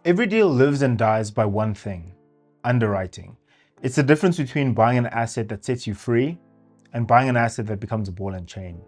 Every deal lives and dies by one thing: underwriting. It's the difference between buying an asset that sets you free and buying an asset that becomes a ball and chain.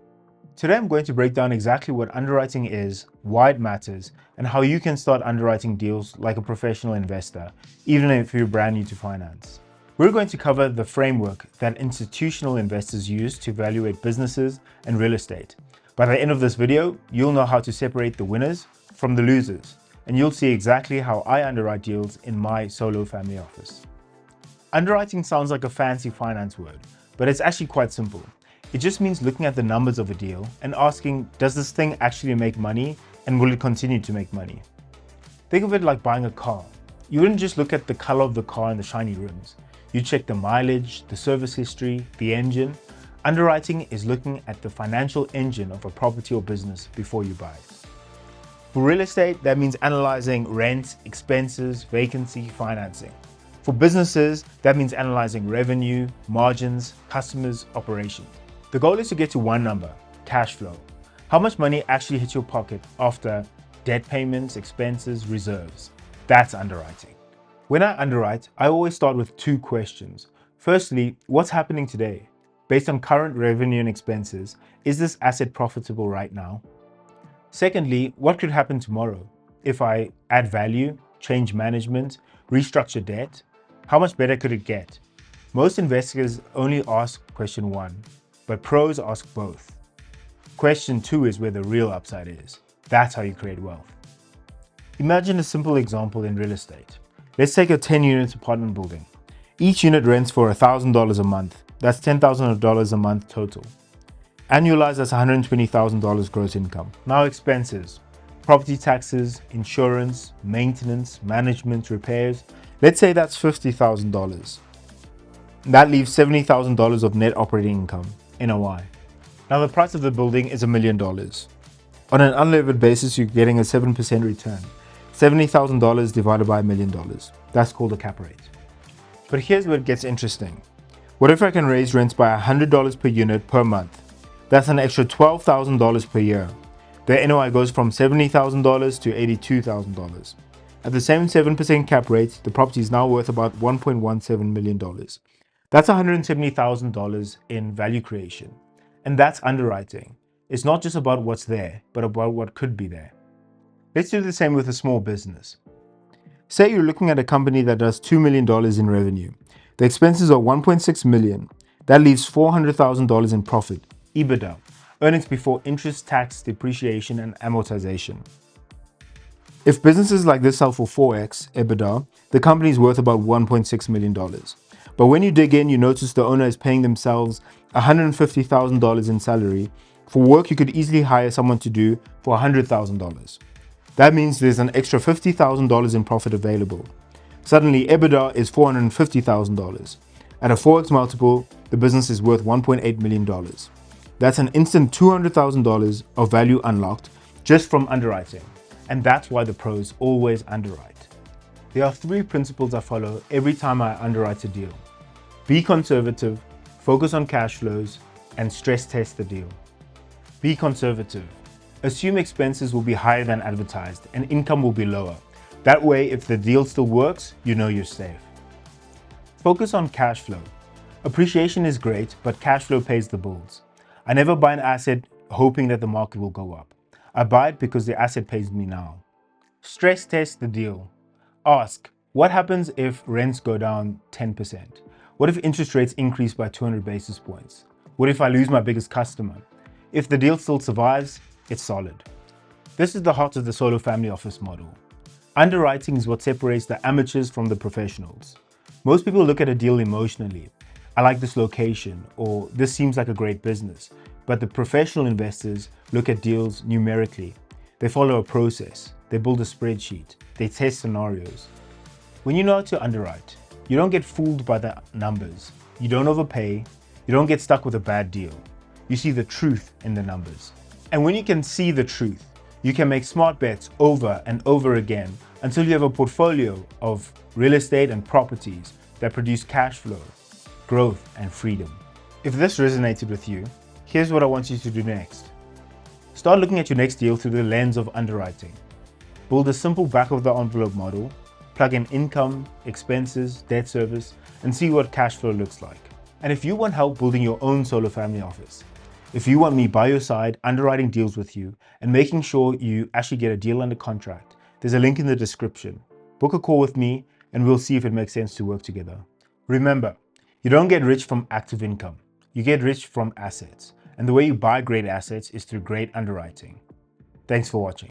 Today I'm going to break down exactly what underwriting is, why it matters, and how you can start underwriting deals like a professional investor, even if you're brand new to finance. We're going to cover the framework that institutional investors use to evaluate businesses and real estate. By the end of this video, you'll know how to separate the winners from the losers, and you'll see exactly how I underwrite deals in my solo family office. Underwriting sounds like a fancy finance word, but it's actually quite simple. It just means looking at the numbers of a deal and asking, does this thing actually make money, and will it continue to make money? Think of it like buying a car. You wouldn't just look at the color of the car and the shiny rims. You check the mileage, the service history, the engine. Underwriting is looking at the financial engine of a property or business before you buy it. For real estate, that means analyzing rent, expenses, vacancy, financing. For businesses, that means analyzing revenue, margins, customers, operations. The goal is to get to one number: cash flow. How much money actually hits your pocket after debt payments, expenses, reserves. That's underwriting. When I underwrite, I always start with two questions. Firstly, what's happening today? Based on current revenue and expenses, is this asset profitable right now? Secondly, what could happen tomorrow? If I add value, change management, restructure debt, how much better could it get? Most investors only ask question one, but pros ask both. Question two is where the real upside is. That's how you create wealth. Imagine a simple example in real estate. Let's take a 10-unit apartment building. Each unit rents for $1,000 a month. That's $10,000 a month total. Annualized, that's $120,000 gross income. Now expenses: property taxes, insurance, maintenance, management, repairs. Let's say that's $50,000. That leaves $70,000 of net operating income, NOI. Now the price of the building is $1 million. On an unlevered basis, you're getting a 7% return. $70,000 divided by $1 million. That's called a cap rate. But here's where it gets interesting. What if I can raise rents by $100 per unit per month? That's an extra $12,000 per year. The NOI goes from $70,000 to $82,000. At the same 7% cap rate, the property is now worth about $1.17 million. That's $170,000 in value creation. And that's underwriting. It's not just about what's there, but about what could be there. Let's do the same with a small business. Say you're looking at a company that does $2 million in revenue. The expenses are $1.6 million. That leaves $400,000 in profit, EBITDA, earnings before interest, tax, depreciation, and amortization. If businesses like this sell for 4x EBITDA, the company is worth about $1.6 million. But when you dig in, you notice the owner is paying themselves $150,000 in salary for work you could easily hire someone to do for $100,000. That means there's an extra $50,000 in profit available. Suddenly, EBITDA is $450,000. At a 4x multiple, the business is worth $1.8 million. That's an instant $200,000 of value unlocked just from underwriting. And that's why the pros always underwrite. There are three principles I follow every time I underwrite a deal: be conservative, focus on cash flows, and stress test the deal. Be conservative. Assume expenses will be higher than advertised and income will be lower. That way, if the deal still works, you know you're safe. Focus on cash flow. Appreciation is great, but cash flow pays the bills. I never buy an asset hoping that the market will go up. I buy it because the asset pays me now. Stress test the deal. Ask, what happens if rents go down 10%? What if interest rates increase by 200 basis points? What if I lose my biggest customer? If the deal still survives, it's solid. This is the heart of the solo family office model. Underwriting is what separates the amateurs from the professionals. Most people look at a deal emotionally. I like this location, or this seems like a great business. But the professional investors look at deals numerically. They follow a process. They build a spreadsheet. They test scenarios. When you know how to underwrite, you don't get fooled by the numbers. You don't overpay. You don't get stuck with a bad deal. You see the truth in the numbers. And when you can see the truth, you can make smart bets over and over again until you have a portfolio of real estate and properties that produce cash flow, growth, and freedom. If this resonated with you, here's what I want you to do next. Start looking at your next deal through the lens of underwriting. build a simple back of the envelope model, plug in income, expenses, debt service, and see what cash flow looks like. And if you want help building your own solo family office, if you want me by your side underwriting deals with you and making sure you actually get a deal under contract, there's a link in the description. Book a call with me and we'll see if it makes sense to work together. Remember, you don't get rich from active income. You get rich from assets. And the way you buy great assets is through great underwriting. Thanks for watching.